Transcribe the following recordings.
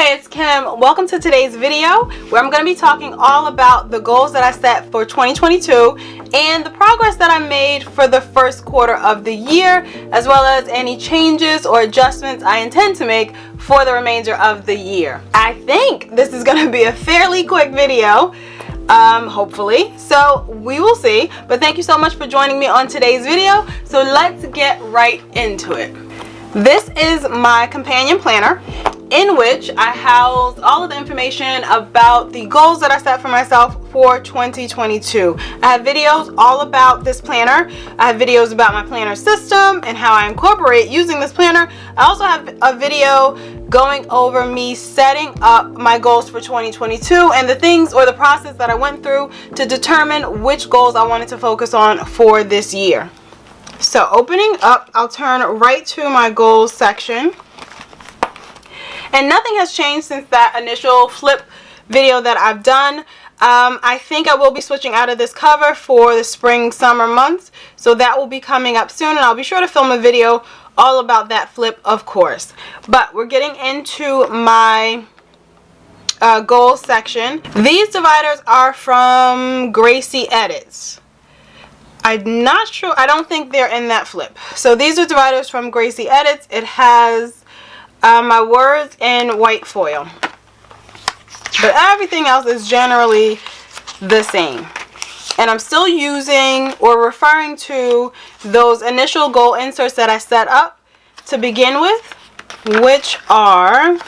Hey, it's Kim. Welcome to today's video where I'm going to be talking all about the goals that I set for 2022 and the progress that I made for the first quarter of the year, as well as any changes or adjustments I intend to make for the remainder of the year. I think this is going to be a fairly quick video, hopefully, so we will see. But thank you so much for joining me on today's video. So let's get right into it. This is my companion planner, in which I house all of the information about the goals that I set for myself for 2022. I have videos all about this planner. I have videos about my planner system and how I incorporate using this planner. I also have a video going over me setting up my goals for 2022 and the things or the process that I went through to determine which goals I wanted to focus on for this year. So opening up, I'll turn right to my goals section. And nothing has changed since that initial flip video that I've done. I think I will be switching out of this cover for the spring summer months, so that will be coming up soon, and I'll be sure to film a video all about that flip, of course. But we're getting into my goals section. These dividers are from Gracie Edits. I'm not sure, I don't think they're in that flip. So these are dividers from Gracie Edits. It has my words in white foil, but everything else is generally the same. And I'm still using or referring to those initial goal inserts that I set up to begin with, which are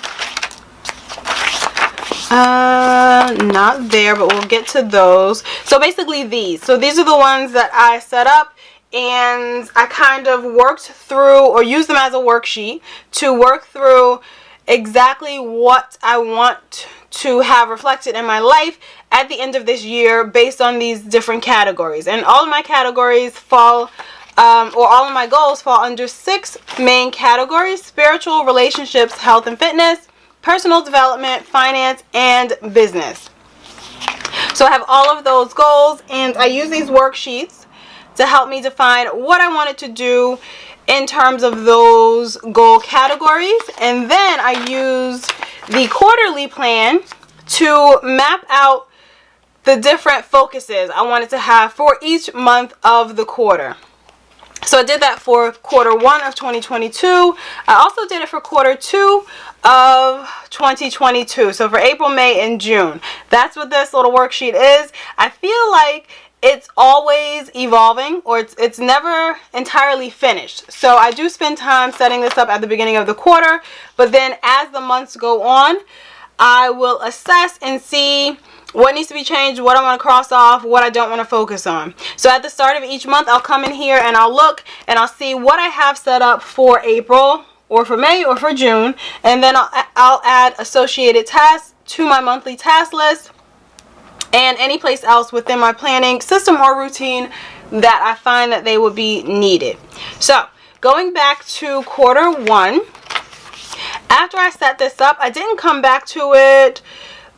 not there, but we'll get to those. So basically these are the ones that I set up, and I kind of worked through or used them as a worksheet to work through exactly what I want to have reflected in my life at the end of this year based on these different categories. And all of my categories fall, or all of my goals fall under 6 main categories: spiritual, relationships, health and fitness, personal development, finance, and business. So I have all of those goals, and I use these worksheets to help me define what I wanted to do in terms of those goal categories. And then I used the quarterly plan to map out the different focuses I wanted to have for each month of the quarter. So I did that for quarter 1 of 2022. I also did it for quarter 2 of 2022. So for April, May, and June. That's what this little worksheet is. I feel like it's always evolving, or it's never entirely finished. So I do spend time setting this up at the beginning of the quarter, but then as the months go on, I will assess and see what needs to be changed, what I want to cross off, what I don't want to focus on. So at the start of each month, I'll come in here and I'll look and I'll see what I have set up for April or for May or for June, and then I'll add associated tasks to my monthly task list and any place else within my planning system or routine that I find that they would be needed. So going back to quarter 1, after I set this up, I didn't come back to it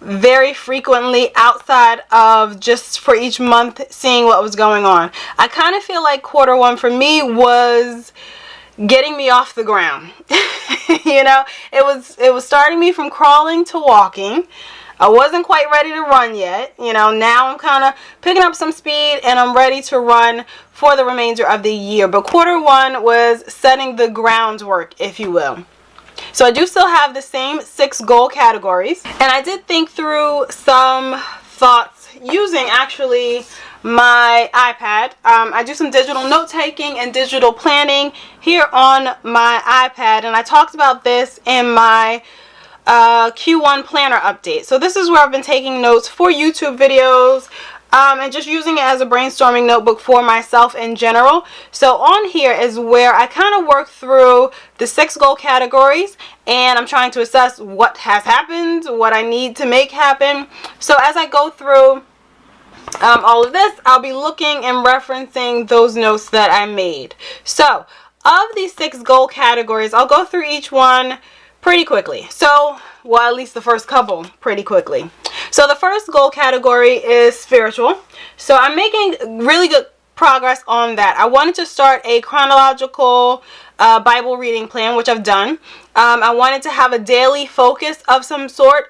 very frequently outside of just for each month seeing what was going on. I kind of feel like quarter 1 for me was getting me off the ground. You know, it was starting me from crawling to walking. I wasn't quite ready to run yet. You know, now I'm kind of picking up some speed and I'm ready to run for the remainder of the year. But quarter 1 was setting the groundwork, if you will. So I do still have the same 6 goal categories. And I did think through some thoughts using actually my iPad. I do some digital note-taking and digital planning here on my iPad. And I talked about this in my Q1 planner update. So this is where I've been taking notes for YouTube videos and just using it as a brainstorming notebook for myself in general. So on here is where I kind of work through the 6 goal categories, and I'm trying to assess what has happened, what I need to make happen. So as I go through all of this, I'll be looking and referencing those notes that I made. So of these 6 goal categories, I'll go through each one pretty quickly. So, well, at least the first couple pretty quickly. So the first goal category is spiritual. So I'm making really good progress on that. I wanted to start a chronological Bible reading plan, which I've done. I wanted to have a daily focus of some sort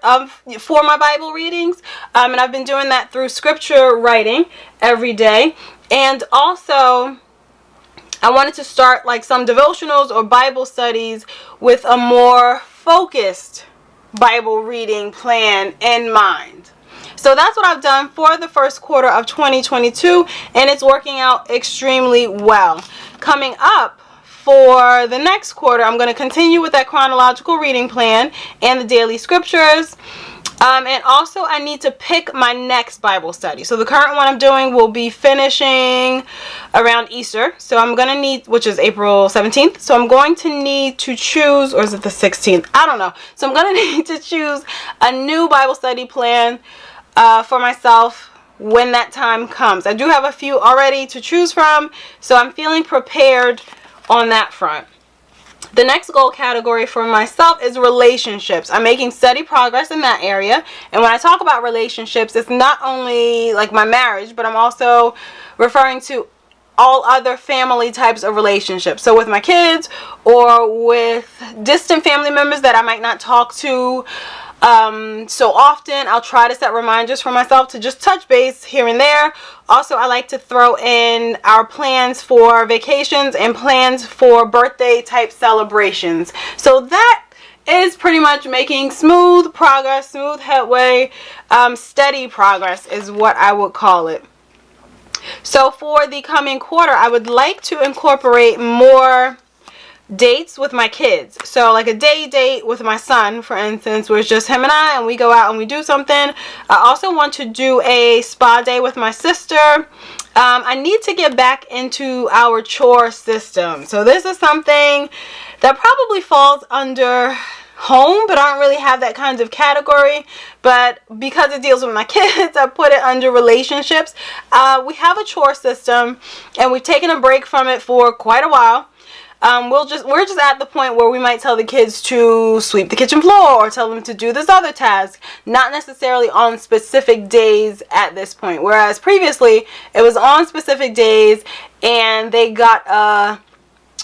for my Bible readings, and I've been doing that through scripture writing every day. And also, I wanted to start like some devotionals or Bible studies with a more focused Bible reading plan in mind. So that's what I've done for the first quarter of 2022, and it's working out extremely well. Coming up for the next quarter, I'm going to continue with that chronological reading plan and the daily scriptures. And also, I need to pick my next Bible study. So the current one I'm doing will be finishing around Easter. So I'm going to need, which is April 17th. So I'm going to need to choose, or is it the 16th? I don't know. So I'm going to need to choose a new Bible study plan for myself when that time comes. I do have a few already to choose from, so I'm feeling prepared on that front. The next goal category for myself is relationships. I'm making steady progress in that area. And when I talk about relationships, it's not only like my marriage, but I'm also referring to all other family types of relationships. So with my kids or with distant family members that I might not talk to so often, I'll try to set reminders for myself to just touch base here and there. Also, I like to throw in our plans for vacations and plans for birthday type celebrations. So that is pretty much making smooth progress, smooth headway, steady progress is what I would call it. So for the coming quarter, I would like to incorporate more dates with my kids. So like a day date with my son, for instance, where it's just him and I, and we go out and we do something. I also want to do a spa day with my sister. I need to get back into our chore system. So this is something that probably falls under home, but I don't really have that kind of category. But because it deals with my kids, I put it under relationships. We have a chore system, and we've taken a break from it for quite a while. We're just at the point where we might tell the kids to sweep the kitchen floor or tell them to do this other task, not necessarily on specific days at this point. Whereas previously, it was on specific days and they got a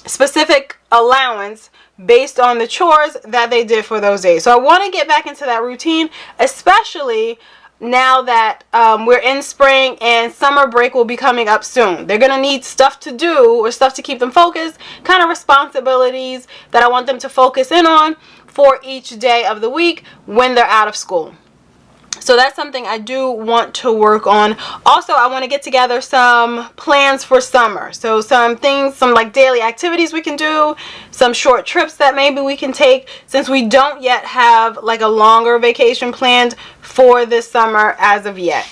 specific allowance based on the chores that they did for those days. So I want to get back into that routine, especially now that we're in spring and summer break will be coming up soon. They're going to need stuff to do or stuff to keep them focused, kind of responsibilities that I want them to focus in on for each day of the week when they're out of school. So that's something I do want to work on. Also, I want to get together some plans for summer. So some things, some like daily activities we can do, some short trips that maybe we can take, since we don't yet have like a longer vacation planned for this summer as of yet.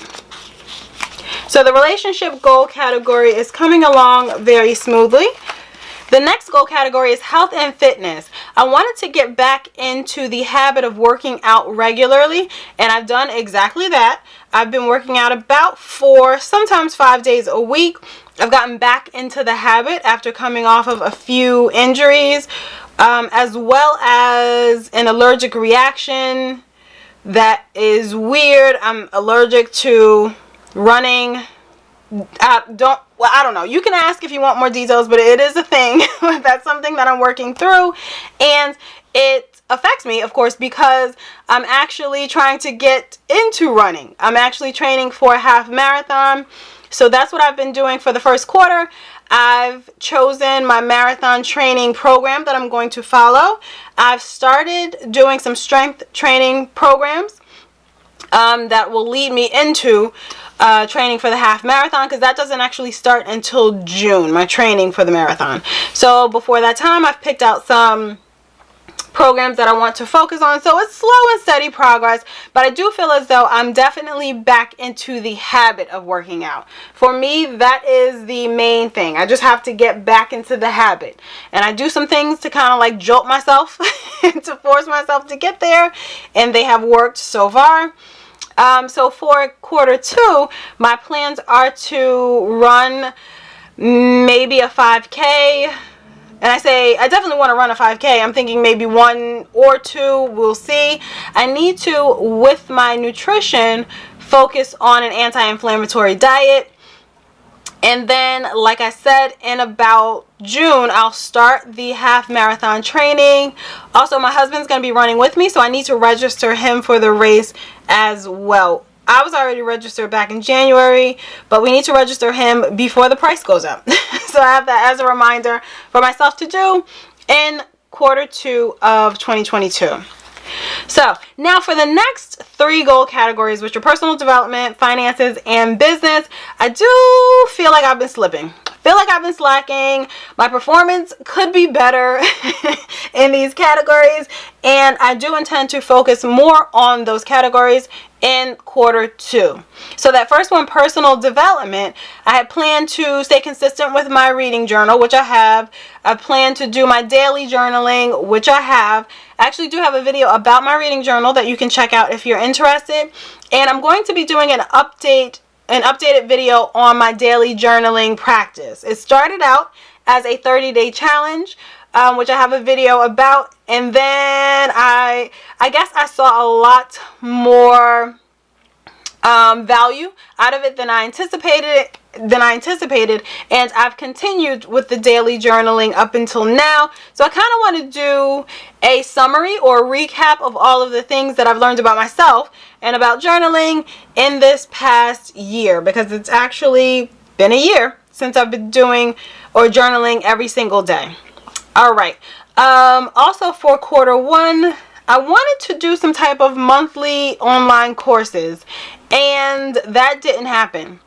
So the relationship goal category is coming along very smoothly. The next goal category is health and fitness. I wanted to get back into the habit of working out regularly, and I've done exactly that. I've been working out about 4, sometimes 5 days a week. I've gotten back into the habit after coming off of a few injuries, as well as an allergic reaction that is weird. I'm allergic to running. I don't know. You can ask if you want more details, but it is a thing. That's something that I'm working through, and it affects me, of course, because I'm actually trying to get into running. I'm actually training for a half marathon, so that's what I've been doing for the first quarter. I've chosen my marathon training program that I'm going to follow. I've started doing some strength training programs that will lead me into training for the half marathon, because that doesn't actually start until June, my training for the marathon. So before that time, I've picked out some programs that I want to focus on. So it's slow and steady progress, but I do feel as though I'm definitely back into the habit of working out. For me, that is the main thing. I just have to get back into the habit, and I do some things to kind of like jolt myself to force myself to get there, and they have worked so far. So for quarter 2, my plans are to run maybe a 5K. And I definitely want to run a 5K. I'm thinking maybe 1 or 2. We'll see. I need to, with my nutrition, focus on an anti-inflammatory diet And then, like I said, in about June, I'll start the half marathon training. Also, my husband's going to be running with me, so I need to register him for the race as well. I was already registered back in January, but we need to register him before the price goes up. So I have that as a reminder for myself to do in Q2 of 2022. So now for the next 3 goal categories, which are personal development, finances, and business, I do feel like I've been slipping. I feel like I've been slacking. My performance could be better in these categories, and I do intend to focus more on those categories in Q2. So that first one, personal development, I had planned to stay consistent with my reading journal, which I have. I plan to do my daily journaling, which I have. I actually do have a video about my reading journal that you can check out if you're interested. And I'm going to be doing an updated video on my daily journaling practice. It started out as a 30-day challenge, which I have a video about, and then I guess I saw a lot more value out of it than I anticipated, and I've continued with the daily journaling up until now. So I kind of want to do a summary or recap of all of the things that I've learned about myself and about journaling in this past year, because it's actually been a year since I've been doing or journaling every single day. All right. Also for Q1, I wanted to do some type of monthly online courses, and that didn't happen.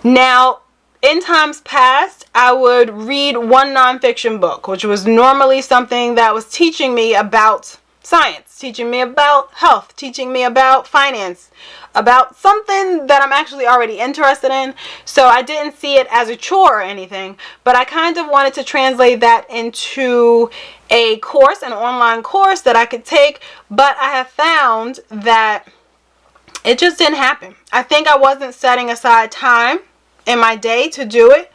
Now, in times past, I would read one nonfiction book, which was normally something that was teaching me about science, teaching me about health, teaching me about finance, about something that I'm actually already interested in. So I didn't see it as a chore or anything, but I kind of wanted to translate that into a course, an online course that I could take, but I have found that it just didn't happen. I think I wasn't setting aside time in my day to do it.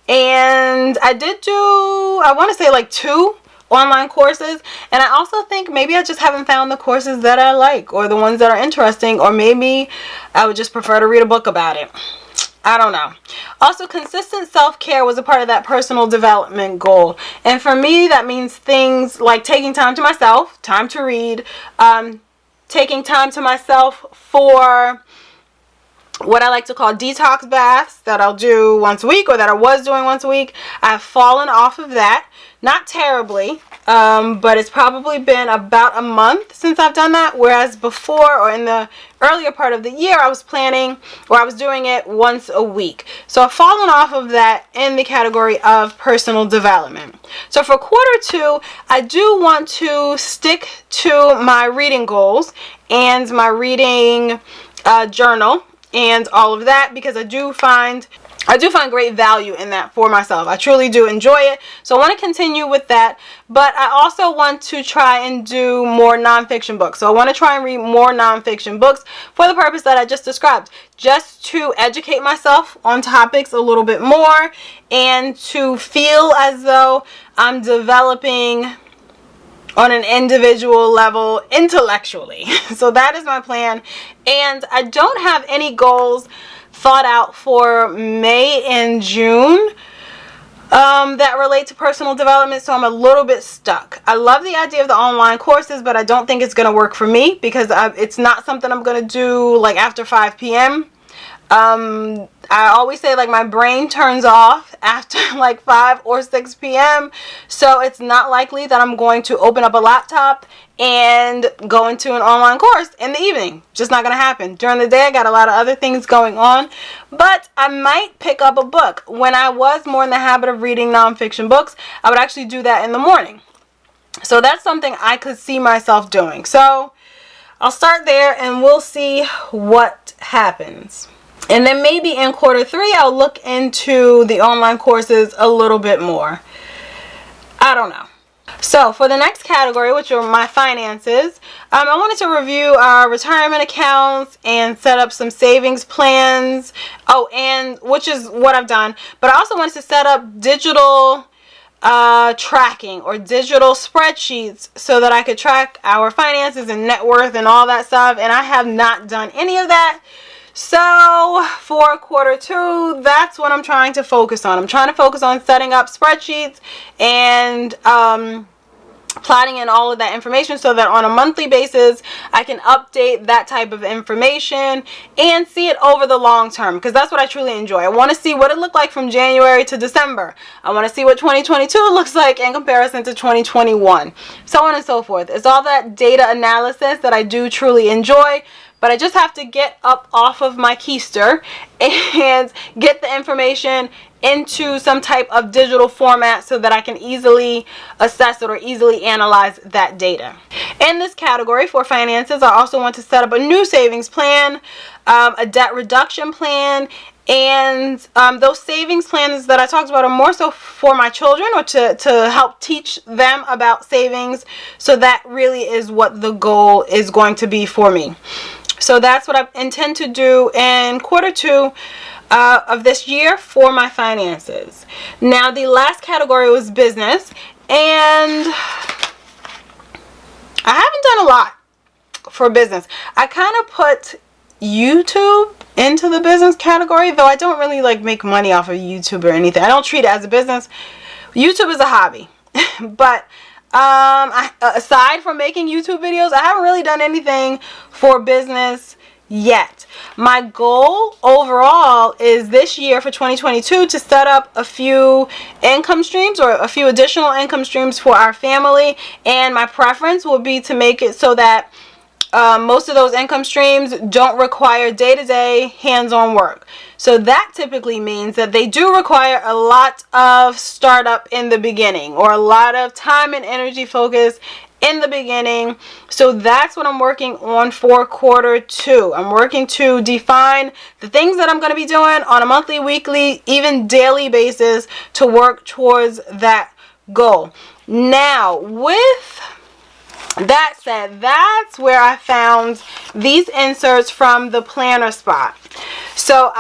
And I did do, I want to say like 2 online courses, and I also think maybe I just haven't found the courses that I like, or the ones that are interesting, or maybe I would just prefer to read a book about it. I don't know. Also, consistent self-care was a part of that personal development goal, and for me that means things like taking time to myself, time to read, taking time to myself for what I like to call detox baths that I'll do once a week, or that I was doing once a week. I've fallen off of that. Not terribly, but it's probably been about a month since I've done that, whereas before, or in the earlier part of the year, I was planning, or I was doing it once a week. So I've fallen off of that in the category of personal development. So for Q2, I do want to stick to my reading goals and my reading journal and all of that, because I do find great value in that for myself. I truly do enjoy it. So I want to continue with that, but I also want to try and do more nonfiction books. So I want to try and read more nonfiction books for the purpose that I just described, just to educate myself on topics a little bit more, and to feel as though I'm developing on an individual level intellectually. So that is my plan, and I don't have any goals thought out for May and June that relate to personal development, so I'm a little bit stuck. I love the idea of the online courses, but I don't think it's going to work for me, because it's not something I'm going to do like after 5 p.m. I always say, like, my brain turns off after like 5 or 6 p.m. So it's not likely that I'm going to open up a laptop and go into an online course in the evening. Just not going to happen. During the day, I got a lot of other things going on, but I might pick up a book. When I was more in the habit of reading nonfiction books, I would actually do that in the morning. So that's something I could see myself doing. So I'll start there and we'll see what happens. And then maybe in Q3, I'll look into the online courses a little bit more. I don't know. So for the next category, which are my finances, I wanted to review our retirement accounts and set up some savings plans. Oh, and which is what I've done. But I also wanted to set up digital tracking or digital spreadsheets so that I could track our finances and net worth and all that stuff. And I have not done any of that. So for quarter 2, that's what I'm trying to focus on. I'm trying to focus on setting up spreadsheets and plotting in all of that information so that on a monthly basis I can update that type of information and see it over the long term, because that's what I truly enjoy. I want to see what it looked like from January to December. I want to see what 2022 looks like in comparison to 2021, so on and so forth. It's all that data analysis that I do truly enjoy, but I just have to get up off of my keister and get the information into some type of digital format so that I can easily assess it or easily analyze that data. In this category for finances, I also want to set up a new savings plan, a debt reduction plan, and those savings plans that I talked about are more so for my children, or to help teach them about savings. So that really is what the goal is going to be for me. So that's what I intend to do in quarter 2 of this year for my finances. Now, the last category was business, and I haven't done a lot for business. I kind of put YouTube into the business category, though I don't really like make money off of YouTube or anything. I don't treat it as a business. YouTube is a hobby. But aside from making YouTube videos, I haven't really done anything for business yet. My goal overall is this year for 2022 to set up a few income streams, or a few additional income streams for our family, and my preference will be to make it so that most of those income streams don't require day-to-day hands-on work. So that typically means that they do require a lot of startup in the beginning, or a lot of time and energy focus in the beginning. So that's what I'm working on for quarter 2. I'm working to define the things that I'm going to be doing on a monthly, weekly, even daily basis to work towards that goal. Now, with that said, that's where I found these inserts from the planner spot. So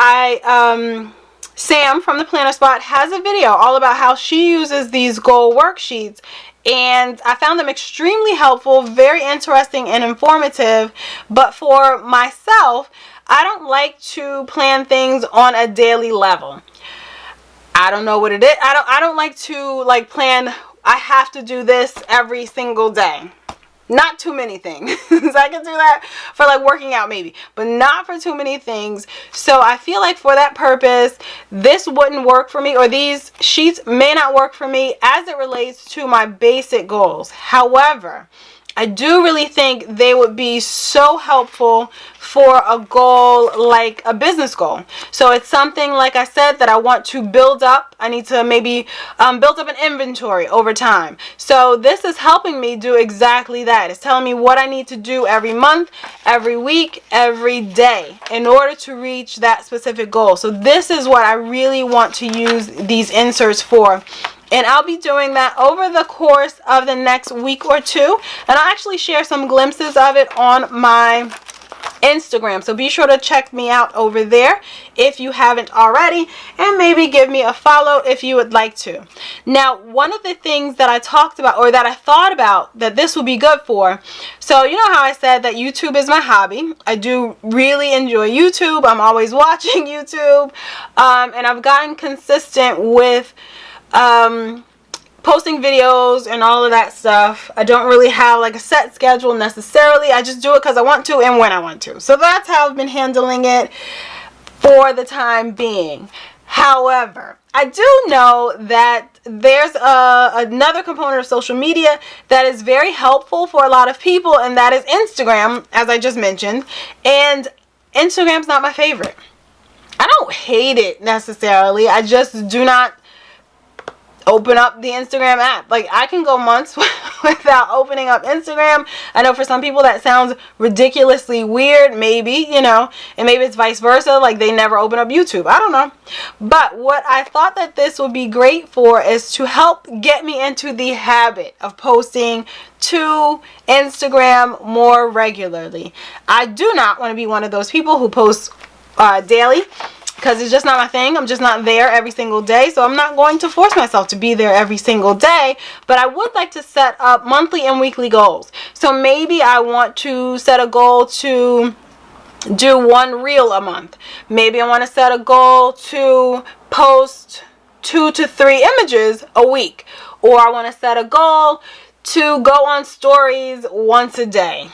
Sam from the planner spot has a video all about how she uses these goal worksheets, and I found them extremely helpful, very interesting and informative. But for myself, I don't like to plan things on a daily level. I don't know what it is. I don't like to plan, I have to do this every single day. Not too many things. I can do that for working out maybe, but not for too many things. So I feel like for that purpose, this wouldn't work for me, or these sheets may not work for me as it relates to my basic goals. However, I do really think they would be so helpful for a goal like a business goal. So it's something, like I said, that I want to build up. I need to maybe build up an inventory over time. So this is helping me do exactly that. It's telling me what I need to do every month, every week, every day in order to reach that specific goal. So this is what I really want to use these inserts for. And I'll be doing that over the course of the next week or 2. And I'll actually share some glimpses of it on my Instagram. So be sure to check me out over there if you haven't already. And maybe give me a follow if you would like to. Now, one of the things that I talked about, or that I thought about that this would be good for. So you know how I said that YouTube is my hobby. I do really enjoy YouTube. I'm always watching YouTube. And I've gotten consistent with posting videos and all of that stuff. I don't really have a set schedule necessarily. I just do it because I want to and when I want to. So that's how I've been handling it for the time being. However, I do know that there's another component of social media that is very helpful for a lot of people, and that is Instagram, as I just mentioned. And Instagram's not my favorite. I don't hate it necessarily. I just do not open up the Instagram app. I can go months without opening up Instagram. I know for some people that sounds ridiculously weird, maybe, and maybe it's vice versa, they never open up YouTube. I don't know. But what I thought that this would be great for is to help get me into the habit of posting to Instagram more regularly. I do not want to be one of those people who post daily, because it's just not my thing. I'm just not there every single day. So I'm not going to force myself to be there every single day. But I would like to set up monthly and weekly goals. So maybe I want to set a goal to do 1 reel a month. Maybe I want to set a goal to post 2 to 3 images a week. Or I want to set a goal to go on stories once a day.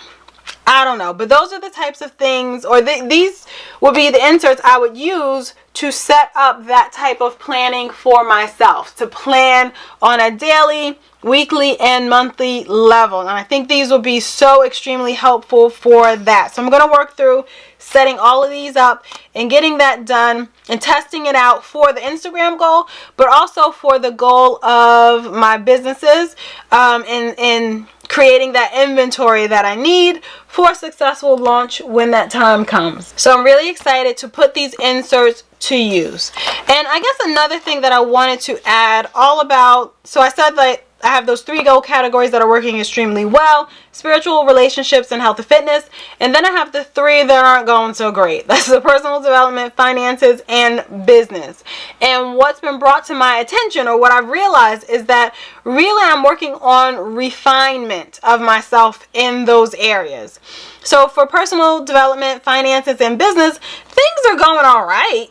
I don't know, but those are the types of things, or these would be the inserts I would use to set up that type of planning for myself, to plan on a daily, weekly, and monthly level. And I think these will be so extremely helpful for that. So I'm going to work through setting all of these up and getting that done and testing it out for the Instagram goal, but also for the goal of my businesses, in creating that inventory that I need for a successful launch when that time comes. So I'm really excited to put these inserts to use. And I guess another thing that I wanted to add all about, so I said that I have those 3 goal categories that are working extremely well: spiritual, relationships, and health and fitness. And then I have the 3 that aren't going so great. That's the personal development, finances, and business. And what's been brought to my attention, or what I've realized, is that really I'm working on refinement of myself in those areas. So for personal development, finances, and business, things are going all right,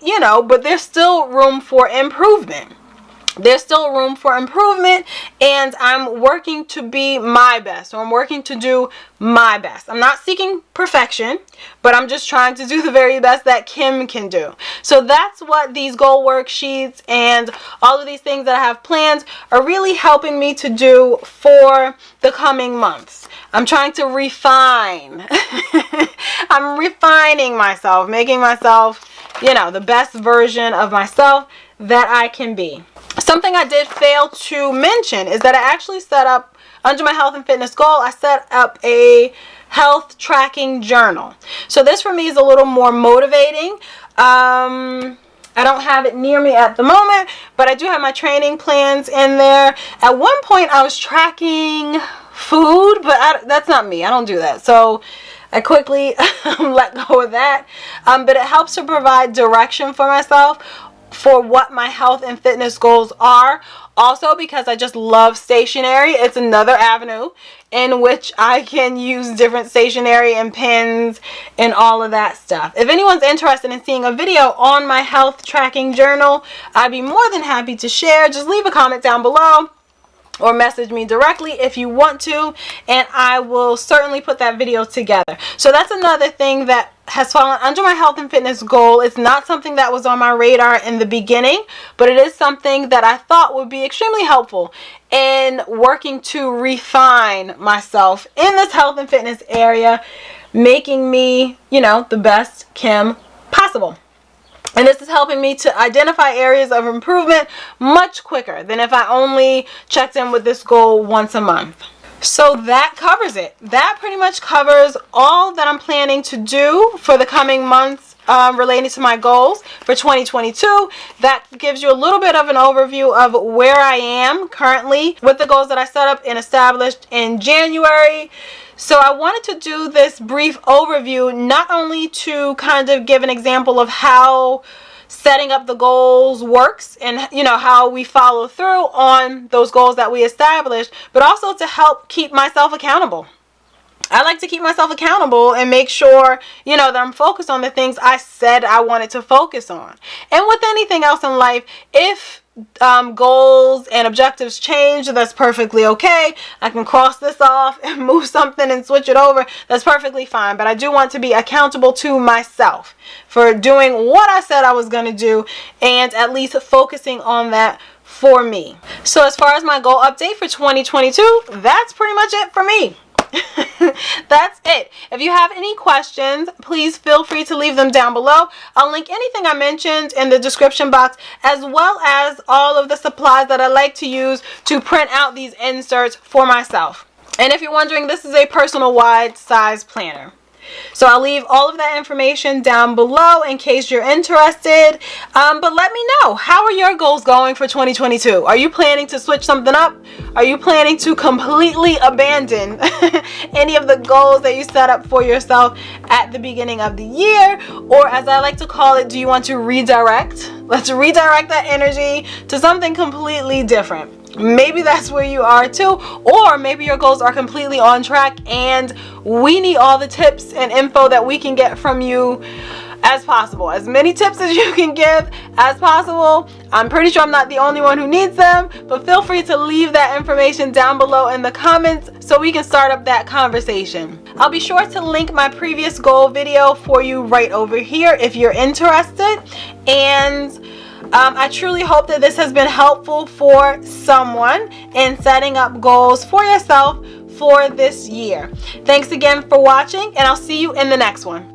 but there's still room for improvement. There's still room for improvement, and I'm working to be my best. So I'm working to do my best. I'm not seeking perfection, but I'm just trying to do the very best that Kim can do. So that's what these goal worksheets and all of these things that I have planned are really helping me to do for the coming months. I'm trying to refine. I'm refining myself, making myself, the best version of myself that I can be. Something I did fail to mention is that I actually set up, under my health and fitness goal, I set up a health tracking journal. So this for me is a little more motivating. I don't have it near me at the moment, but I do have my training plans in there. At one point I was tracking food, but that's not me. I don't do that. So I quickly let go of that. But it helps to provide direction for myself for what my health and fitness goals are. Also, because I just love stationery, it's another avenue in which I can use different stationery and pens and all of that stuff. If anyone's interested in seeing a video on my health tracking journal, I'd be more than happy to share. Just leave a comment down below or message me directly if you want to, and I will certainly put that video together. So that's another thing that has fallen under my health and fitness goal. It's not something that was on my radar in the beginning, but it is something that I thought would be extremely helpful in working to refine myself in this health and fitness area, making me, the best Kim possible. And this is helping me to identify areas of improvement much quicker than if I only checked in with this goal once a month. So that covers it. That pretty much covers all that I'm planning to do for the coming months relating to my goals for 2022. That gives you a little bit of an overview of where I am currently with the goals that I set up and established in January. So I wanted to do this brief overview not only to kind of give an example of how setting up the goals works and how we follow through on those goals that we established, but also to help keep myself accountable. I like to keep myself accountable and make sure, that I'm focused on the things I said I wanted to focus on. And with anything else in life, if goals and objectives change, that's perfectly okay. I can cross this off and move something and switch it over. That's perfectly fine. But I do want to be accountable to myself for doing what I said I was going to do, and at least focusing on that for me. So as far as my goal update for 2022, that's pretty much it for me. That's it. If you have any questions, please feel free to leave them down below. I'll link anything I mentioned in the description box, as well as all of the supplies that I like to use to print out these inserts for myself. And if you're wondering, this is a personal wide size planner. So I'll leave all of that information down below in case you're interested. But let me know, how are your goals going for 2022? Are you planning to switch something up? Are you planning to completely abandon any of the goals that you set up for yourself at the beginning of the year? Or as I like to call it, do you want to redirect? Let's redirect that energy to something completely different. Maybe that's where you are too, or maybe your goals are completely on track and we need all the tips and info that we can get from you as possible. As many tips as you can give as possible. I'm pretty sure I'm not the only one who needs them, but feel free to leave that information down below in the comments so we can start up that conversation. I'll be sure to link my previous goal video for you right over here if you're interested. And I truly hope that this has been helpful for someone in setting up goals for yourself for this year. Thanks again for watching, and I'll see you in the next one.